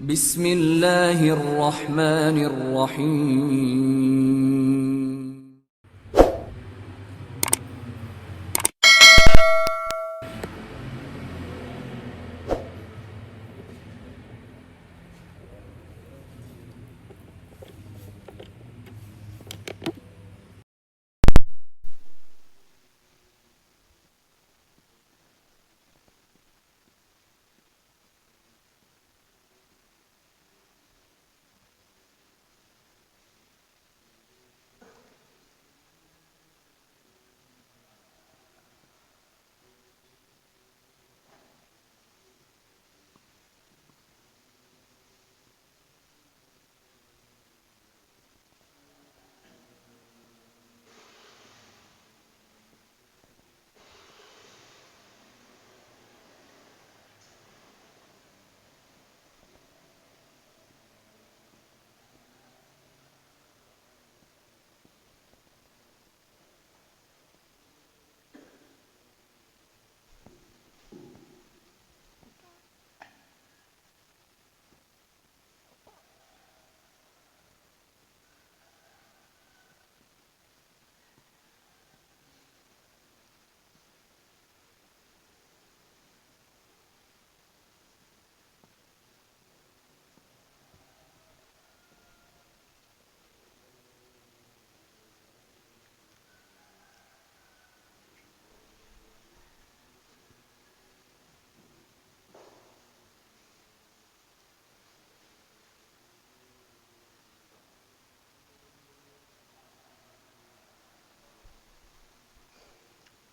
Bismillahirrahmanirrahim.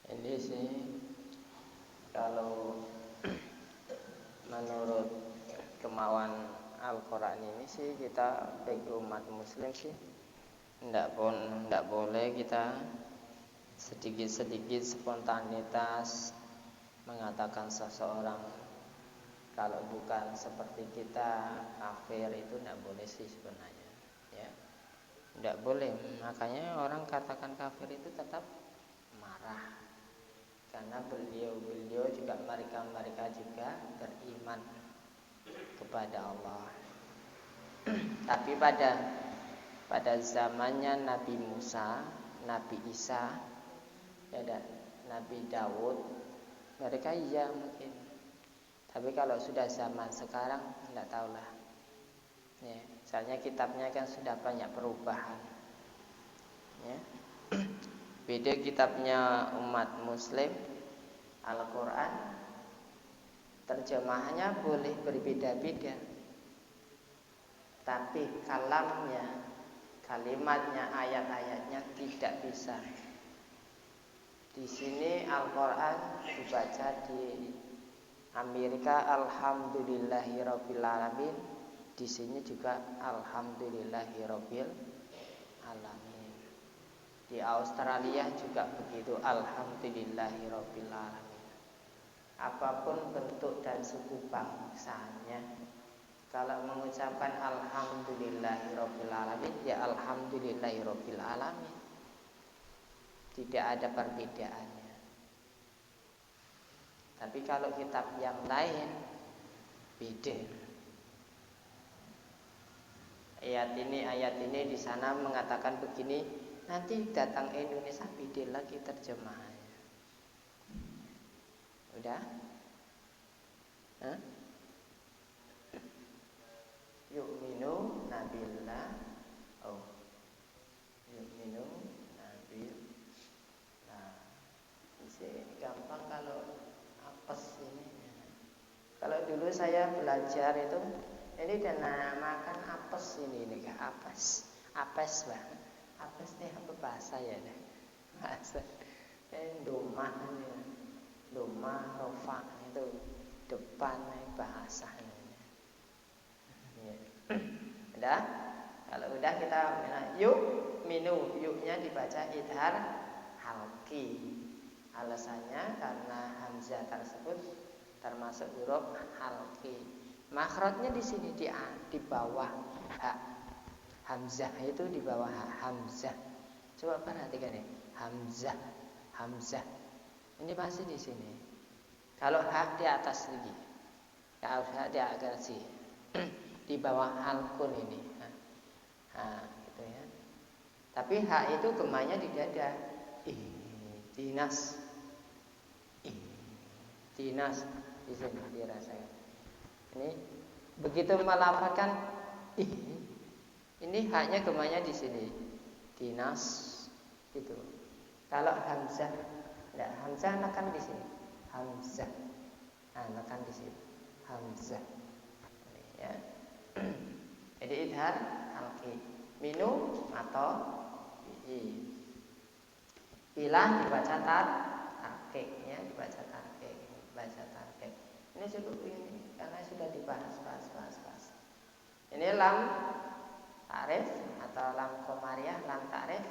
Ini sih kalau menurut kemauan Al-Quran ini sih kita bagi umat muslim sih tidak boleh kita sedikit-sedikit spontanitas mengatakan seseorang kalau bukan seperti kita kafir, itu tidak boleh sih sebenarnya ya, tidak boleh. Makanya orang katakan kafir itu tetap marah, karena beliau juga mereka juga beriman kepada Allah. Tapi pada zamannya Nabi Musa, Nabi Isa, ya, dan Nabi Daud, mereka iya mungkin. Tapi kalau sudah zaman sekarang tidak tahulah. Ya, soalnya kitabnya kan sudah banyak perubahan. Ya. Beda kitabnya umat muslim, Al-Quran, terjemahannya boleh berbeda-beda, tapi kalimatnya, ayat-ayatnya tidak bisa. Di sini Al-Quran dibaca di Amerika Alhamdulillahirabbil alamin, di sini juga Alhamdulillahirabbil alamin. Di Australia juga begitu, Alhamdulillahirabbil alamin. Apapun bentuk dan suku bangsanya, kalau mengucapkan Alhamdulillahirabbil alamin, ya Alhamdulillahirabbil alamin. Tidak ada perbedaannya. Tapi kalau kitab yang lain beda. Ayat ini di sana mengatakan begini, nanti datang Indonesia beda lagi terjemahannya. Udah? Yu'minu nabillah. Yu'minu nabillah. Ini gampang kalau apes ini. Kalau dulu saya belajar itu, ini dinamakan apes ini apes banget. Apes ini apa bahasa ya? Bahasa domah ini. Domah rofa itu depan bahasa ini. Ya. Udah? Kalau udah kita yuk minu, yuknya dibaca idhar halqi. Alasannya karena hamzah tersebut termasuk huruf halqi. Makhrajnya di sini di bawah hak. Hamzah itu di bawah hak hamzah. Coba perhatikan nih, hamzah. Ini pasti di sini. Kalau hak di atas lagi. Kalau hak di atas sih. di bawah alkun ini. Gitu ya. Tapi hak itu gemanya di dada. Dinas. Dinas di sini dirasakan. Ini begitu melafalkan ini haknya gemanya di sini. Dinas gitu. Kalau hamzah, enggak, hamzah nekan di sini. Hamzah. Nekan di sini. Hamzah. Ya. Jadi idhar halqi. Minum atau Bila dibaca tarqiq ya, dibaca tarqiq, baca tarqiq. Ini cukup ini karena sudah dibahas. Ini lam ta'rif atau lam qamariyah, lam ta'rif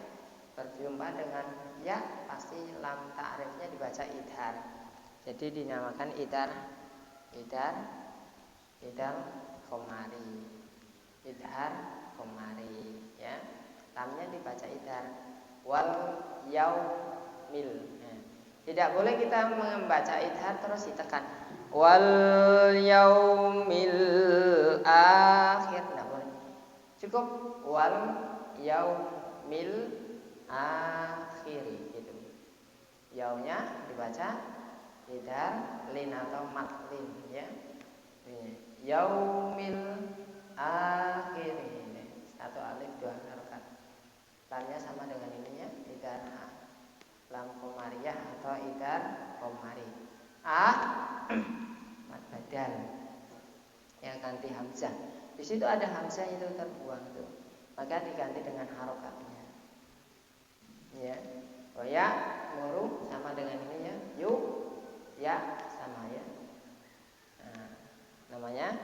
berjumpa dengan ya, pasti lam ta'rifnya dibaca idhar. Jadi dinamakan idhar qamari. Idhar qamari ya. Lamnya dibaca idhar. Wal yaumil. Tidak boleh kita membaca idhar terus ditekan. Wal yaumil akhir, tidak boleh. Cukup wal yaumil akhir gitu. Yaunya dibaca idhar lin atau matlin ya. Yaumil akhir. Satu alif dua harokat. Lamnya sama dengan ininya, idhar lam qamariyah atau idhar qamari. Mad badal yang ganti hamzah. Di situ ada hamzah itu terbuang tuh, maka diganti dengan harokatnya. Ya, oh ya, muru sama dengan ininya, yuk, ya sama ya. Namanya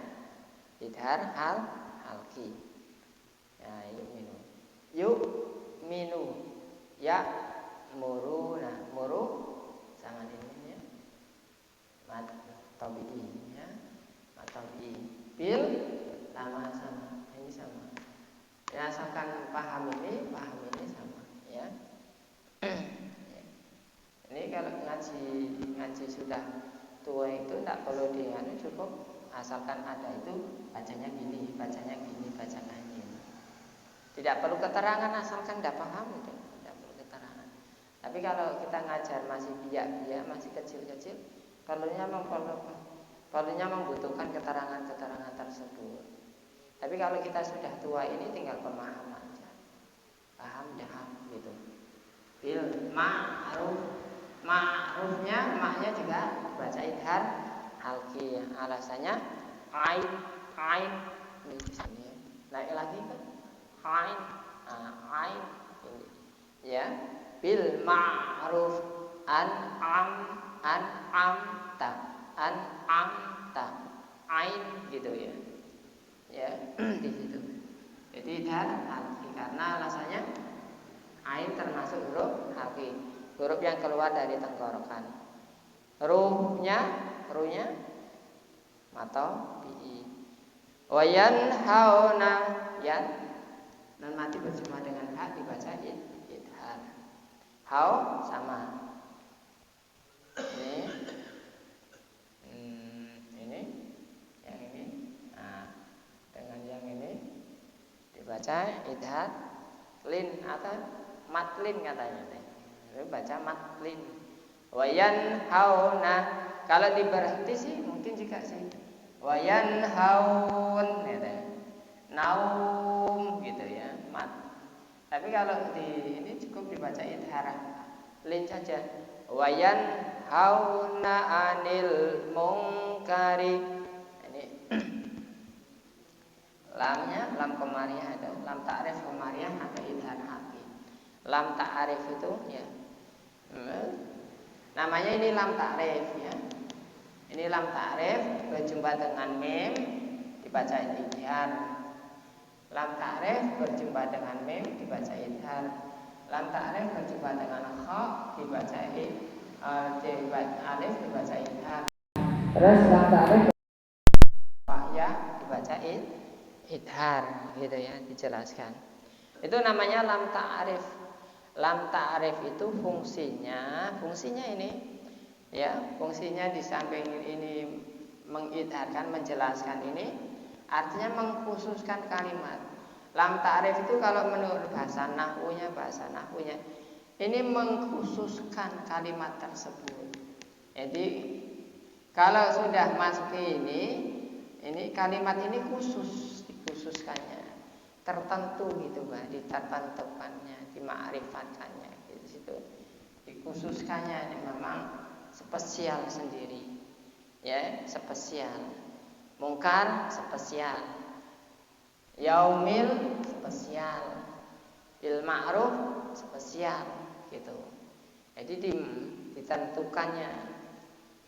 idhar halqi. Ya, yuk minum. Yuk minu ya muru. Nah, muru sama ini ya. Mat tabi'i ya. Mat tabi'i. Bil sama. Ini sama. Ya, asalkan paham ini sama ya. Ini kalau ngaji sudah tua itu tidak perlu dianu, cukup asalkan ada itu bacanya gini. Tidak perlu keterangan, asalkan tidak paham itu, tidak perlu keterangan. Tapi kalau kita ngajar masih biak-biak, masih kecil-kecil, perlunya membutuhkan keterangan tersebut. Tapi kalau kita sudah tua ini tinggal pemahaman aja, paham gitu. Bil ma'rufnya maknya juga baca idhar halqi. Alasannya ain ini di sini ya. Naik lagi kan? Ain ini ya, bil ma'ruf an'amta ain gitu ya. Ya, di situ. Jadi idhar halqi karena alasannya ain termasuk huruf halqi, huruf yang keluar dari tenggorokan. Ruhnya atau bi. Wayan hauna yan dan mati berjumpa dengan hak dibaca idhar. Hau sama. Ini yang ini. Nah, dengan yang ini dibaca idhar lin atau matlin katanya. Ini baca matlin. Wayan hauna. Kalau diberhenti sih mungkin juga sih. Wayan haun gitu. Naum gitu ya, mat. Tapi kalau di ini cukup dibaca idhar lin saja. Wayan hauna anil mungkari. Ini lamnya lam qamariyah ada, lam ta'rif qamariyah ada idhar halqi. Lam ta'rif itu ya. Namanya ini lam ta'rif ya. Ini lam ta'rif berjumpa dengan mim dibaca idhar. Lam ta'rif berjumpa dengan mim dibaca idhar. Lam ta'rif berjumpa dengan kha dibaca alif dibaca idhar. Terus lam ta'rif ya dibaca idhar gitu ya, dijelaskan. Itu namanya lam ta'rif. Lam ta'rif itu fungsinya ini ya, fungsinya di samping ini mengidharkan, menjelaskan ini artinya mengkhususkan kalimat. Lam ta'rif itu kalau menurut bahasa nahwunya ini mengkhususkan kalimat tersebut. Jadi kalau sudah masuk ke ini kalimat ini dikhususkannya, tertentu gitu Pak, ditertentukannya, dimakrifatkannya di situ. Dikhususkannya ini memang spesial sendiri. Ya, spesial. Mungkar spesial. Yaumil spesial. Bil ma'ruf spesial gitu. Jadi ditentukannya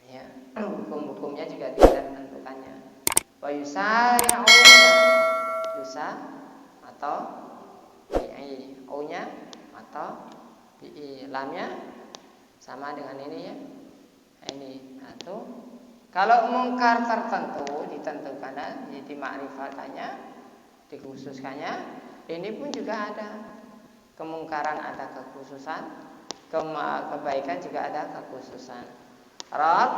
ya, hukum-hukumnya juga ditentukannya. Wa yusari'una yusa atau bi o-nya atau bi lamnya sama dengan ini ya. Ini atau kalau mungkar tertentu ditentukan, dimakrifatkannya, dikhususkannya, ini pun juga ada. Kemungkaran ada kekhususan, kebaikan juga ada kekhususan. Rad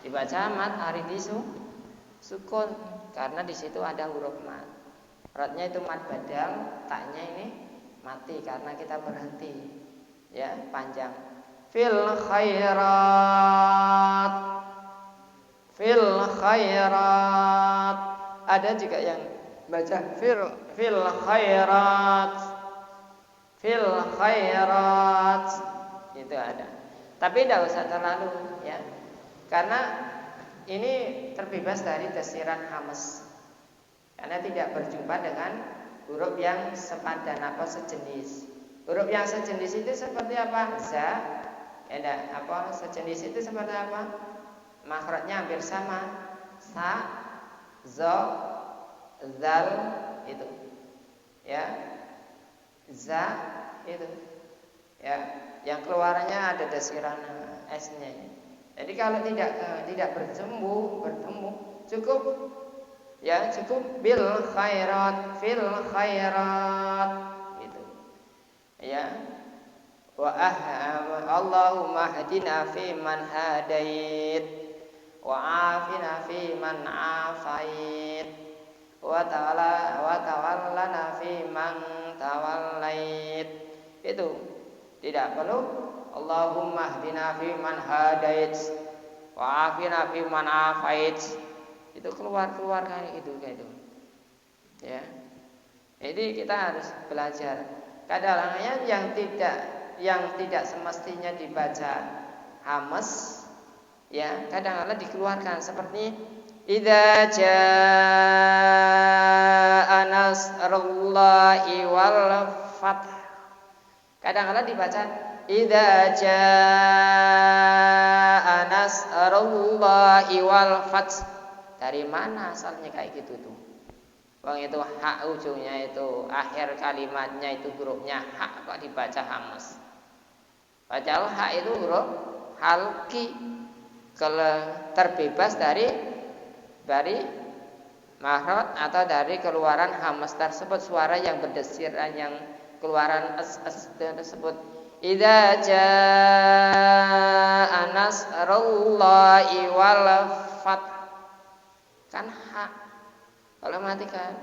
dibaca mat aridisu sukun karena di situ ada huruf mat. Radnya itu mat badal, taknya ini mati karena kita berhenti. Ya, panjang. Fil khairat. Ada juga yang baca fil khairat. Itu ada. Tapi tidak usah terlalu ya. Karena ini terbebas dari tasiran hamas. Karena tidak berjumpa dengan huruf yang sepadan atau sejenis. Huruf yang sejenis itu seperti apa? Za. Sejenis itu seperti apa? Makhrajnya hampir sama. Sa, zo, zal itu. Ya. Za itu. Ya, yang keluarannya ada dasiran S-nya. Jadi kalau tidak bertemu cukup bil khairat, fil khairat gitu. Ya. Wa Allahumma hadina fi man hadait wa afina fi man afait wa tawallana fi man tawallait. Itu tidak perlu Allahumma hadina fi man hadait wa afina fi man afait. Itu keluar kayak gitu. Ya. Jadi kita harus belajar. Kadang-kadang yang tidak semestinya dibaca hamas ya, kadang-kadang dikeluarkan seperti idza jaa nasrullahi wal fath. Kadang-kadang dibaca idza jaa nasrullahi wal fath. Dari mana asalnya kayak gitu tuh? Wong itu hak ujungnya itu, akhir kalimatnya itu hurufnya hak kok dibaca hamas. Padahal hak itu huruf halki, kalau terbebas dari makhraj atau dari keluaran hamas tersebut, suara yang berdesiran, yang keluaran es tersebut. Idza jaa nasrullahi wal fath, kan hak. Kalau matikan.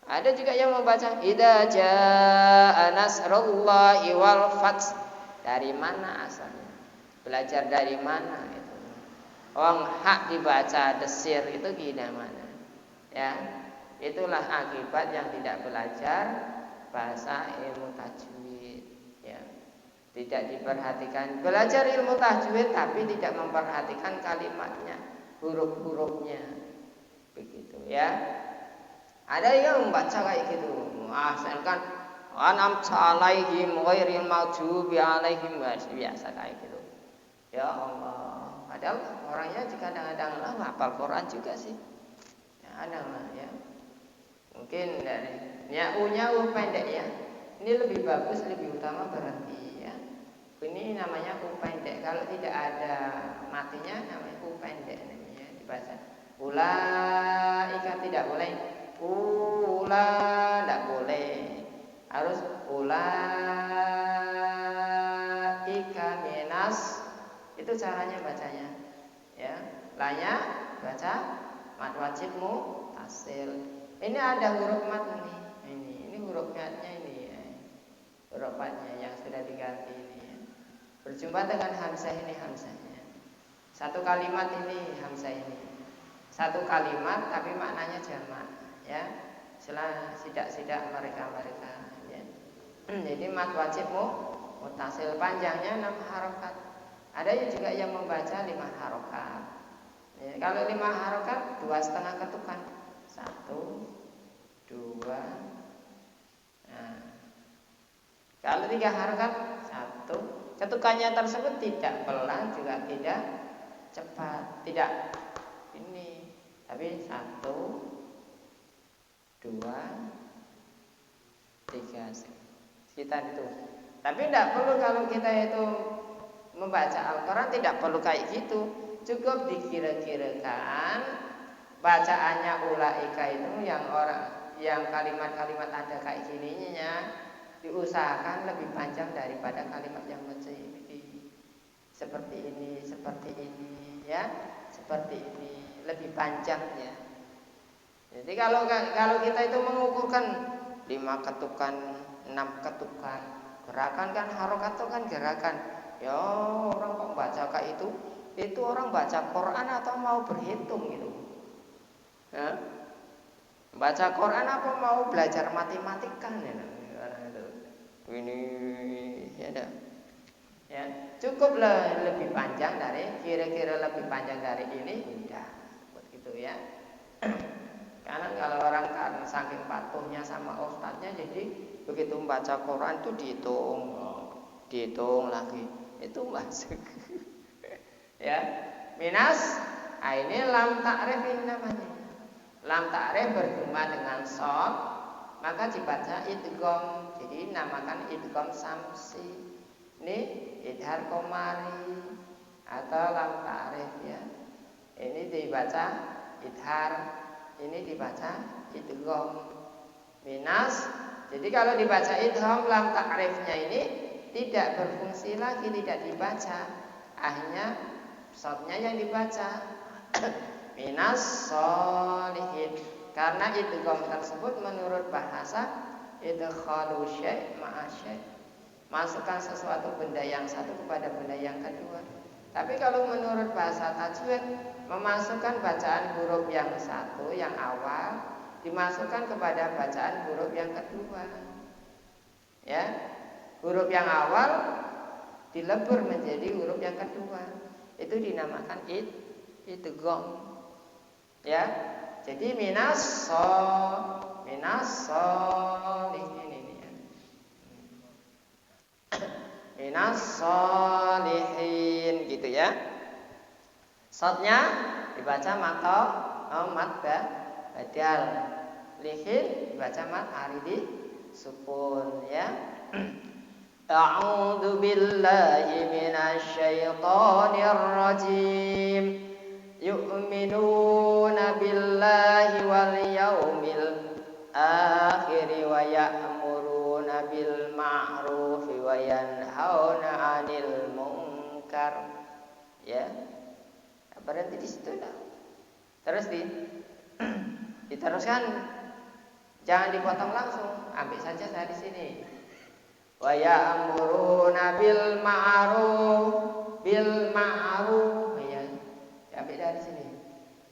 Ada juga yang membaca idza jaa nasrullahi wal fath. Dari mana asalnya? Belajar dari mana itu? Wong hak dibaca desir itu gimana? Ya, itulah akibat yang tidak belajar bahasa ilmu tajwid. Ya, tidak diperhatikan. Belajar ilmu tajwid tapi tidak memperhatikan kalimatnya, huruf-hurufnya. Begitu ya. Ada yang membaca kayak gitu. Misalkan an'amta alaihim ghairil maghdubi alaihim, biasa kayak gitu. Ya Allah. Padahal orangnya juga kadang-kadang hafal Quran juga sih. Ya, ada lah ya. Mungkin dari u-nya pendek ya. Ini lebih bagus, lebih utama berhenti ya. Ini namanya u pendek. Kalau tidak ada matinya namanya u pendek namanya dibaca. Ulaika tidak boleh. Tidak boleh. Harus ulaika minas. Itu caranya bacanya. Ya, lanya baca mad wajib mutasil. Ini ada huruf mat nih. Ini huruf matnya ini ya. Huruf matnya yang sudah diganti ini ya. Berjumpa dengan hamzah ini hamzahnya. Satu kalimat ini hamzah ini. Satu kalimat tapi maknanya jamak ya. Sidak-sidak mereka ya. Jadi mat wajib mutasil, panjangnya 6 harokat. Ada juga yang membaca 5 harokat ya, kalau 5 harokat 2,5 ketukan, 1, 2. Nah, kalau 3 harokat 1. Ketukannya tersebut tidak pelan juga tidak cepat, tidak ini, tapi 1, 2, 3 sekitar itu. Tapi tidak perlu kalau kita itu membaca Al-Quran, tidak perlu kayak gitu. Cukup dikira-kirakan bacaannya ulaika itu yang kalimat-kalimat ada kayak gininya diusahakan lebih panjang daripada kalimat yang masih seperti ini ya, seperti ini lebih panjang ya. Jadi kalau kita itu mengukurkan 5 ketukan, 6 ketukan, gerakan kan harokat itu kan gerakan. Ya orang kok baca kayak itu orang baca Quran atau mau berhitung gitu ya? Baca Quran apa mau belajar matematika ya? Ini ya cukup lebih panjang dari kira-kira lebih panjang dari ini udah begitu ya. Karena kalau orang kan saking patuhnya sama ustadznya, jadi begitu membaca Quran itu dihitung lagi itu masuk ya. Minas ini lam ta'rif ini namanya. Lam ta'rif berjumpa dengan shad maka dibaca idgham, jadi namakan idgham samsi. Ini idhar komari atau lam ta'rif ya. Ini dibaca idhar, ini dibaca idgham. Minas, jadi kalau dibaca idgham lam ta'rifnya ini tidak berfungsi lagi, tidak dibaca, hanya shadnya yang dibaca. Minas sholihin, karena idgham tersebut menurut bahasa idkhalu syai' ma'a syai', masukkan sesuatu benda yang satu kepada benda yang kedua. Tapi kalau menurut bahasa tajwid, memasukkan bacaan huruf yang satu yang awal dimasukkan kepada bacaan huruf yang kedua ya. Huruf yang awal dilebur menjadi huruf yang kedua, itu dinamakan idgham ya. Jadi minas sholihin ini ya. Minas sholihin gitu ya. Shadnya dibaca mat badal, lihin dibaca mat aridi sukun ya. A'udzu billahi minasy syaithanir rajim. Yu'minuna billahi wal yaumil akhir wa ya'muruna bil ma'ruf wa yanhauna 'anil munkar ya. Berhenti di situ dah. Terus diteruskan, jangan dipotong langsung, ambil saja dari sini. Wa ya'muruna bil ma'ruf ya, ambil dari sini.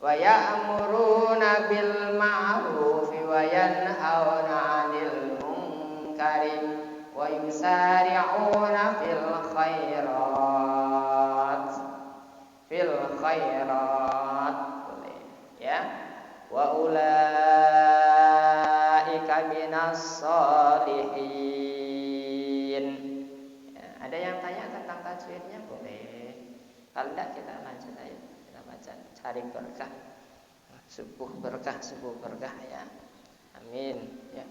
Wa ya'muruna bil ma'ruf wa yanhauna 'anil munkari wa yusari'una fil khairat ya. Wa ulaika minas sholihin ya. Ada yang tanya tentang tajwidnya boleh, kalau tidak kita lanjut ayo, kita baca cari berkah, subuh berkah ya. Amin ya.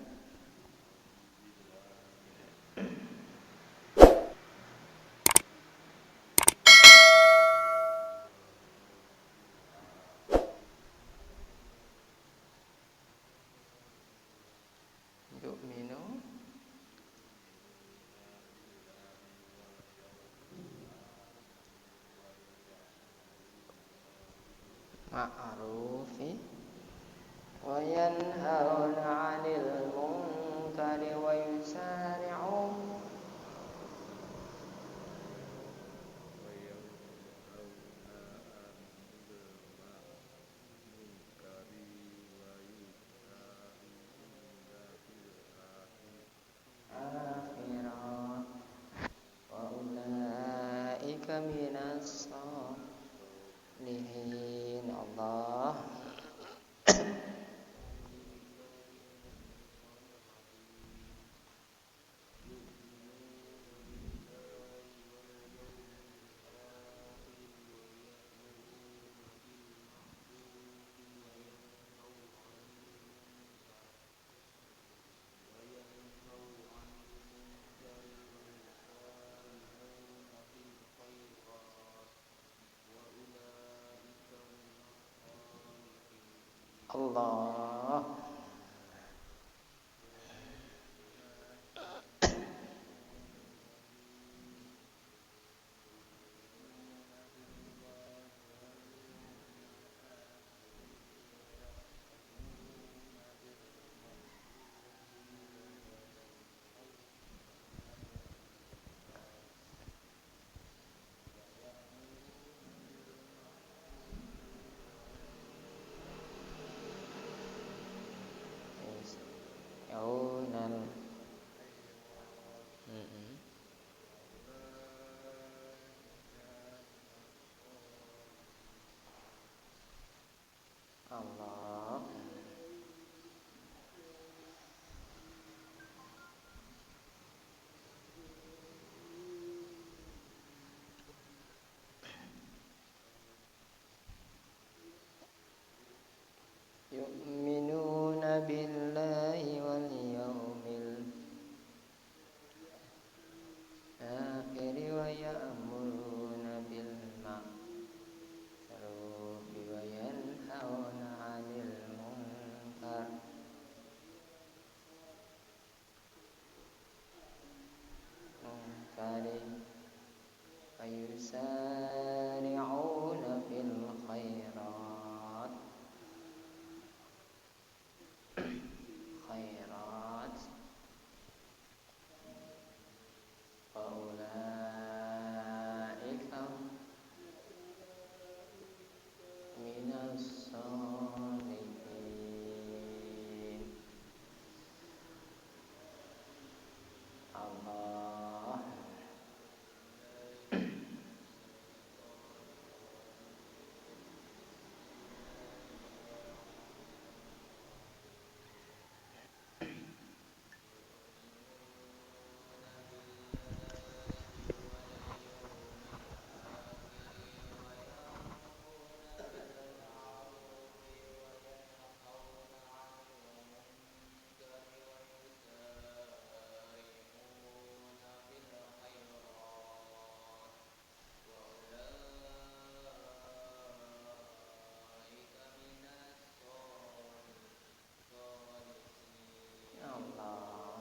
Yu'minu ma'rufi وينهون عن المنكر ويسارعون آخرا وأولئك من الصالحين. الله Allah yaunal Allah yu'minuna billahi wal yawmil akhir wa ya'muruna bil ma'ruf wa yanhauna 'anil munkar wa yusari'una fil khairat wa ulaika minas sholihin. Allah ya Allah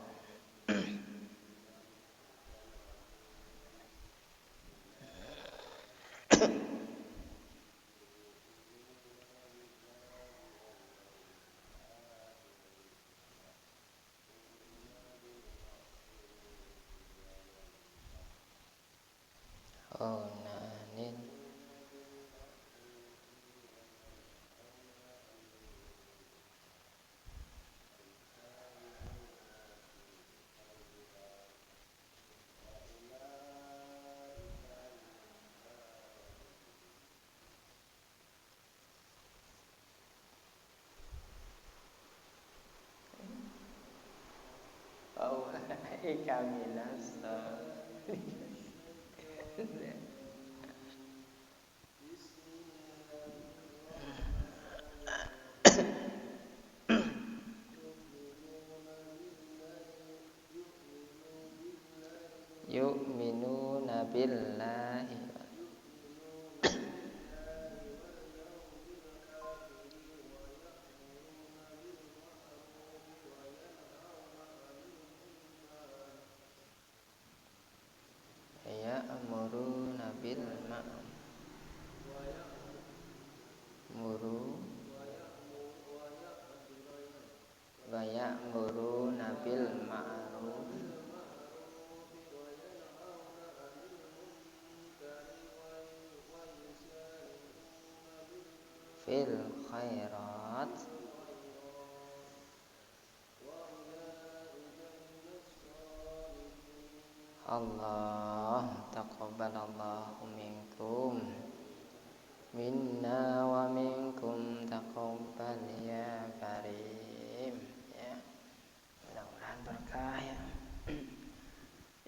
onanin ulaika minas sholihin. Yu'minuna billahi ya'muruna bil ma'ruf fil khairat. Allah taqabbalallahu minkum minna wa minkum taqabbal ya karim. Ya, mudah-mudahan berkah ya.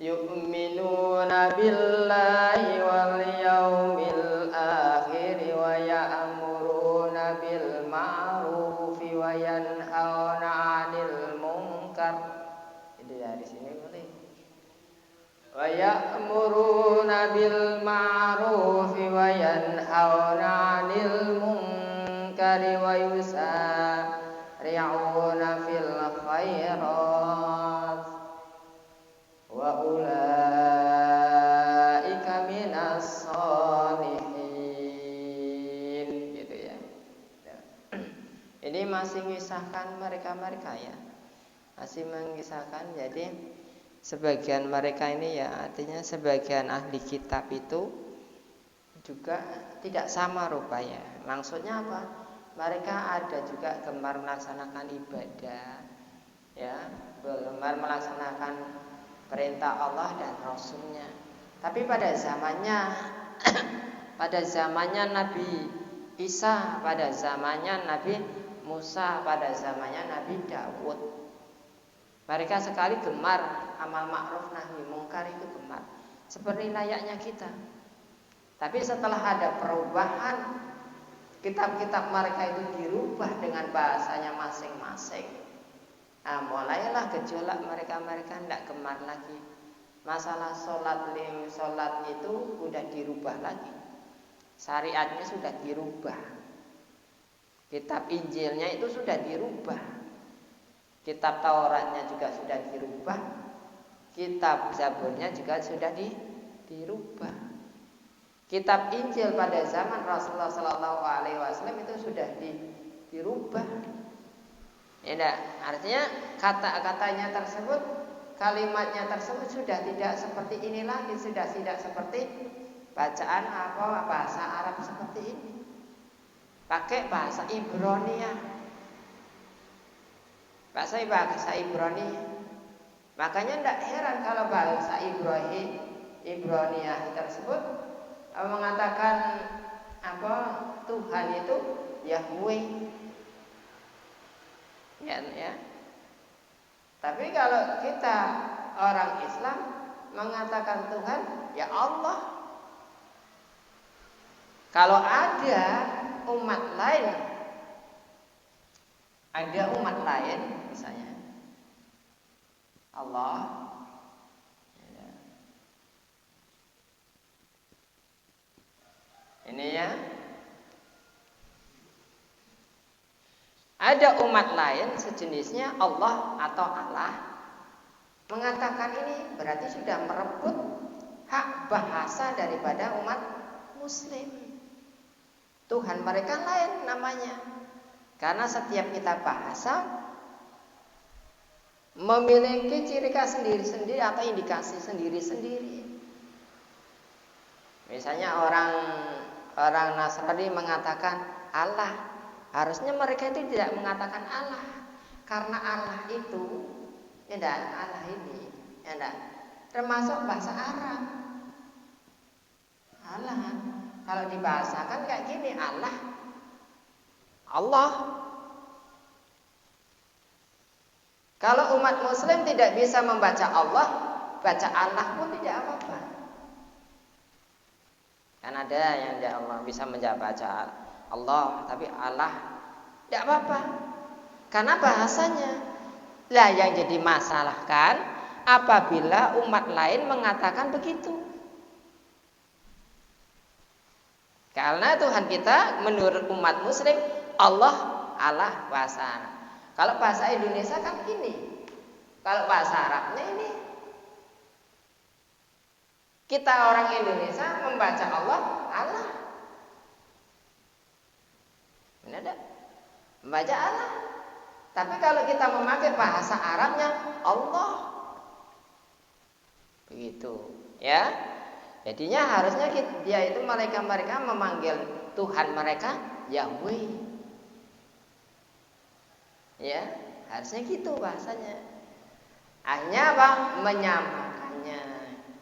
Yu'minuna billahi wal yaumil akhir wa ya'muruna bil ma'rufi wa yanhauna 'anil munkar. Itu dari sini boleh. Wa ya'muruna bil ma'rufi wa yanhauna 'anil munkari wa yusari'una fil khairat wa ulaika minas sholihin. Gitu ya. Ini masih mengisahkan mereka-mereka ya. Masih mengisahkan, jadi sebagian mereka ini ya, artinya sebagian ahli kitab itu juga tidak sama rupanya. Maksudnya apa? Mereka ada juga gemar melaksanakan ibadah, ya, gemar melaksanakan perintah Allah dan Rasulnya. Tapi pada zamannya pada zamannya Nabi Isa, pada zamannya Nabi Musa, pada zamannya Nabi Daud, mereka sekali gemar amal ma'ruf nahi mungkar, itu gemar seperti layaknya kita. Tapi setelah ada perubahan, kitab-kitab mereka itu dirubah dengan bahasanya masing-masing. Nah, mulailah gejolak mereka tidak gemar lagi. Masalah sholat itu sudah dirubah lagi. Syariatnya sudah dirubah. Kitab Injilnya itu sudah dirubah. Kitab Tauratnya juga sudah dirubah. Kitab Zaburnya juga sudah dirubah. Kitab Injil pada zaman Rasulullah SAW itu sudah dirubah. Ya, artinya kata-katanya tersebut, kalimatnya tersebut sudah tidak seperti ini lagi, sudah tidak seperti bacaan bahasa Arab seperti ini. Pakai bahasa Ibrani. Bahasa Ibrani. Makanya tidak heran kalau bahasa Ibraniyah tersebut mengatakan Tuhan itu Yahweh. Ya. Tapi kalau kita orang Islam mengatakan Tuhan ya Allah. Kalau ada umat lain misalnya Allah, ya. Ini ya, ada umat lain sejenisnya Allah atau Allah mengatakan ini, berarti sudah merebut hak bahasa daripada umat Muslim. Tuhan mereka lain namanya. Karena setiap kita bahasa memiliki ciri khas sendiri-sendiri atau indikasi sendiri-sendiri. Misalnya orang Nasrani mengatakan Allah, harusnya mereka itu tidak mengatakan Allah, karena Allah itu Allah ini termasuk bahasa Arab. Allah kalau dibahasakan kayak gini, Allah. Kalau umat Muslim tidak bisa membaca Allah, baca Allah pun tidak apa-apa. Kan ada yang Allah bisa baca Allah, tapi Allah tidak apa-apa. Karena bahasanya. Lah yang jadi masalah kan apabila umat lain mengatakan begitu. Karena Tuhan kita menurut umat Muslim Allah bahasa Arab. Kalau bahasa Indonesia kan ini. Kalau bahasa Arabnya ini. Kita orang Indonesia membaca Allah. Benar tak? Membaca Allah. Tapi kalau kita memakai bahasa Arabnya Allah. Begitu, ya. Jadinya harusnya dia itu mereka memanggil Tuhan mereka Yahweh. Ya, harusnya gitu bahasanya. Hanya apa? Menyamakannya,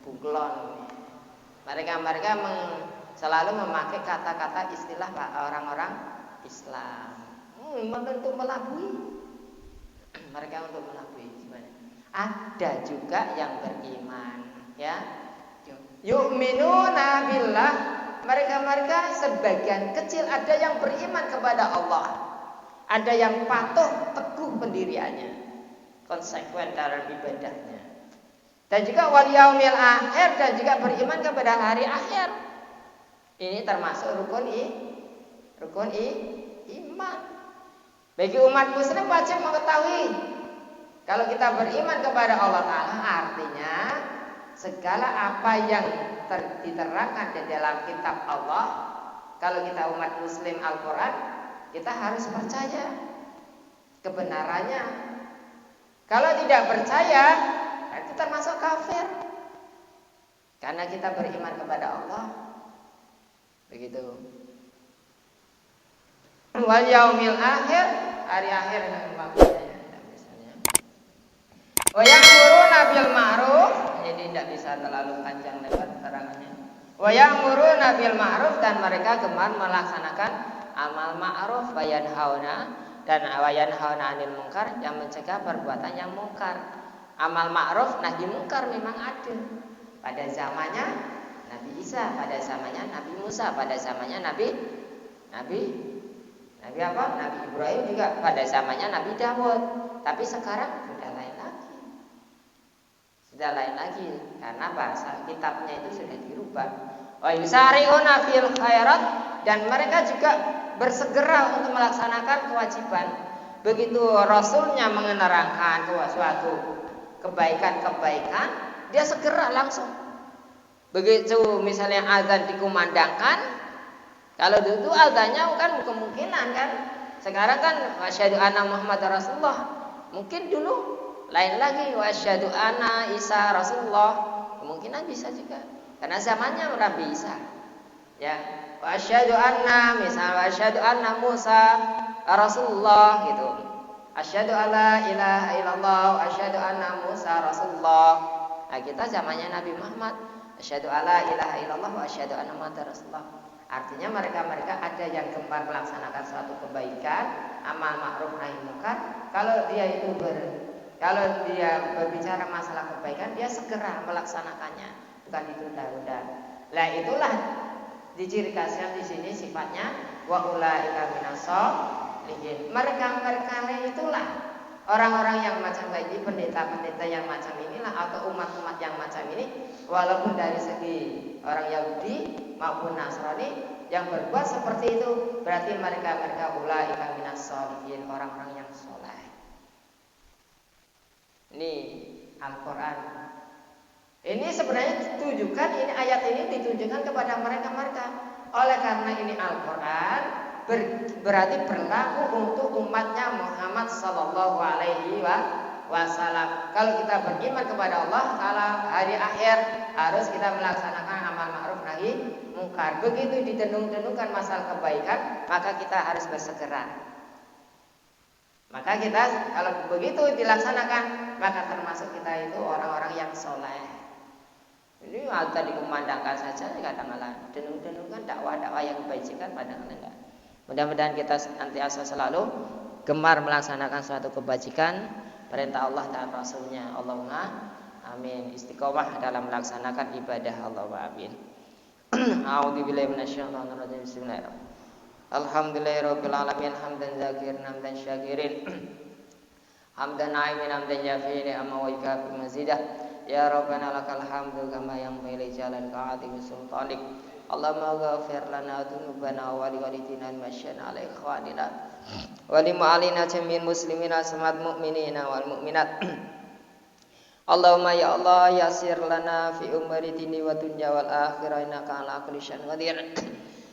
bunglon. Mereka selalu memakai kata-kata istilah orang-orang Islam. Untuk melabui. Mereka untuk melabui gimana? Ada juga yang beriman, ya. Yu'minuna billah. Mereka sebagian kecil ada yang beriman kepada Allah. Ada yang patuh teguh pendiriannya, konsekuen dalam ibadahnya. Dan juga wal yaumil akhir, dan juga beriman kepada hari akhir. Ini termasuk rukun iman. Bagi umat muslim wajib mengetahui kalau kita beriman kepada Allah Ta'ala, artinya segala apa yang diterangkan di dalam kitab Allah, kalau kita umat muslim Al-Quran, kita harus percaya kebenarannya. Kalau tidak percaya, itu termasuk kafir. Karena kita beriman kepada Allah. Begitu. Wal yaumil akhir, hari akhir yang maksudnya misalnya. Wa ya'muruna bil ma'ruf, jadi tidak bisa terlalu panjang lebar terangannya. Wa ya'muruna bil ma'ruf, dan mereka gemar melaksanakan amal ma'ruf, wa yanhauna, dan wa yanhauna 'anil munkar, yang mencegah perbuatan yang mungkar. Amal ma'ruf nahi mungkar memang ada. Pada zamannya Nabi Isa, pada zamannya Nabi Musa, pada zamannya Nabi Ibrahim, juga pada zamannya Nabi Dawud. Tapi sekarang sudah lain lagi karena bahasa kitabnya itu sudah dirubah. Wa yusari'una fil khairat, dan mereka juga bersegera untuk melaksanakan kewajiban. Begitu Rasulnya menerangkan suatu kebaikan, dia segera langsung. Begitu misalnya azan dikumandangkan, kalau dulu azannya kan kemungkinan kan, sekarang kan wasyhadu anna Muhammadar Rasulullah. Mungkin dulu lain lagi, wasyhadu anna Isa Rasulullah. Kemungkinan bisa juga karena zamannya Nabi Isa. Ya, wasyhadu anna, misalnya wasyhadu anna Musa Rasulullah gitu. Asyhadu alla ilaha illallah, asyhadu anna Musa Rasulullah. Nah, kita zamannya Nabi Muhammad, asyhadu alla ilaha illallah wa asyhadu anna Muhammadar Rasulullah. Artinya mereka ada yang gemar melaksanakan suatu kebaikan, amal ma'ruf nahi munkar. Kalau dia berbicara masalah kebaikan, dia segera melaksanakannya, bukan ditunda-tunda. Lah itulah dicirikan di sini sifatnya wa ulaika minasholihin. Mereka itulah orang-orang yang macam ini, pendeta-pendeta yang macam inilah, atau umat-umat yang macam ini, walaupun dari segi orang Yahudi maupun Nasrani yang berbuat seperti itu, berarti mereka ulaika minasholihin, orang-orang yang soleh. Ini Al-Quran. Ini sebenarnya ditujukan, ini ayat ini ditujukan kepada mereka. Oleh karena ini Al-Quran berarti berlaku untuk umatnya Muhammad Sallallahu Alaihi Wasallam. Kalau kita beriman kepada Allah, kalau hari akhir harus kita melaksanakan amal ma'ruf nahi mungkar. Begitu didenung-denungkan masalah kebaikan, maka kita harus bersegera. Maka kita kalau begitu dilaksanakan, maka termasuk kita itu orang-orang yang soleh. Ini agak dikumandangkan saja, kadang-kadang denung-denungkan dakwah-dakwah yang kebajikan, padahal enggak. Mudah-mudahan kita senantiasa selalu gemar melaksanakan suatu kebajikan, perintah Allah dan Rasulnya. Allahumma amin. Istiqomah dalam melaksanakan ibadah. Allahumma amin. A'udzubillahi minasyaitonir rajim. Bismillahirrahmanirrahim. Alhamdulillahirabbil alamin, hamdan zakirin hamdan syakirin, hamdan na'imin hamdan yafi'in amma wa ikafi mazidah. Ya Rabbana lakal hamdu kama yanbaghi li jalalika azimi sultanik. Allahumma ghafir lana dzunubana wa li walidina masyana ala ikhwanina wa li ma'alina jamil muslimina samat mu'minina wal mu'minat. Allahumma ya Allah yasir lana fi umuri dini wa dunya wal akhirah, innaka ala kulli syai'in qadir.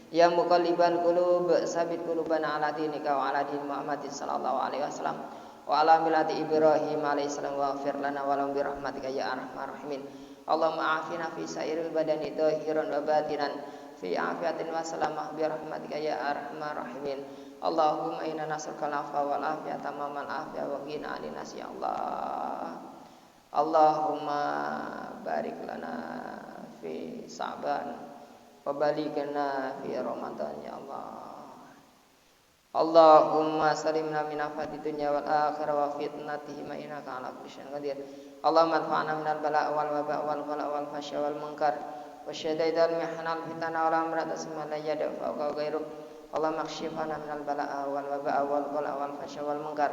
Ya muqallibal qulub, sabit qulubana ala dinika wa ala din Muhammadin sallallahu alaihi wasallam wa ala millati Ibrahim alaihi salam, wa ighfir lana wa lahum bi rahmatika ya arhamar rahimin. Allahumma afina fi sairil badani dhahiran wa batinan, fi afiyatin wa salamah bi rahmatika ya arhamar rahimin. Allahumma inna nas'aluka al-'afwa wal afiyata tamamal afiyah wa qina 'adzaban ya Allah. Allahumma barik lana fi Sa'ban wa balighna fi Ramadan ya Allah. Allahumma salimna min afati dunya wal akhirah wa fitnatihima innaka 'ala kulli syai'in qadir. Allahumma adfa'na minal bala'i wal waba'i wal ghala' wal fahsya wal munkar wa syadaidal mihnal fitana wal amrad asma la yadfa'u ghairuk. Allahumma akshifna minal bala'i wal waba'i wal ghala' wal fahsya wal munkar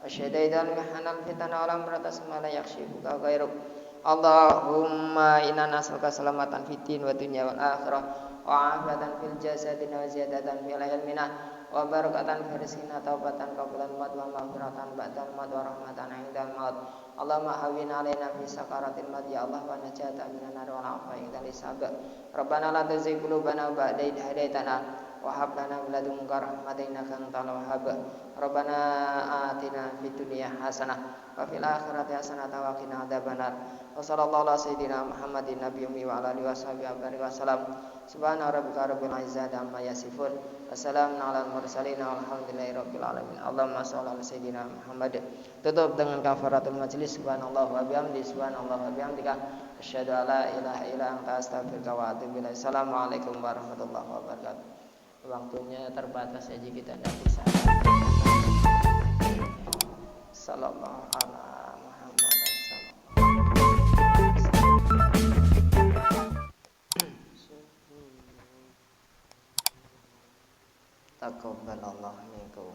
wa syadaidal mihnal fitana wal amrad asma la yakhshifuka ghairuk. Allahumma inna nas'aluka salamatan fid din wa dunya wal akhirah wa afiyatan fil jasadi wa ziyadatan fil ilmina wa barakatan fi rizqina taubatan qabulan maut wa maghfiratan ba'dal maut wa rahmatan 'indal maut. Allahumma hawwin 'alaina fi sakaratil maut ya Allah wa najata minan nar wa 'afwa indal hisab. Rabbana la tuzigh qulubana ba'da idh hadaitana wa hab lana min ladunka rahmatan innaka antal wahhab. Rabbana atina fid dunya hasanah wa fil akhirati hasanah wa qina adzabannar. Wa sallallahu ala sayyidina Muhammadin nabiyyi wa ala alihi washabihi wasallam. Subhana rabbika rabbil izzati amma yasifun. Wassalamun ala mursalin walhamdulillahi rabbil alamin. Allahumma shalli ala sayyidina Muhammad. Tutup dengan kafaratul majlis. Subhanallah wa bihamdi subhanallah wa bihamdika asyhadu an la ilaha illa anta astaghfiruka wa atubu ilaik. Assalamualaikum warahmatullahi wabarakatuh. Waktunya terbatas jadi kita tidak bisa. Sallallahu ala Muhammad. Taqabbalallahu minkum.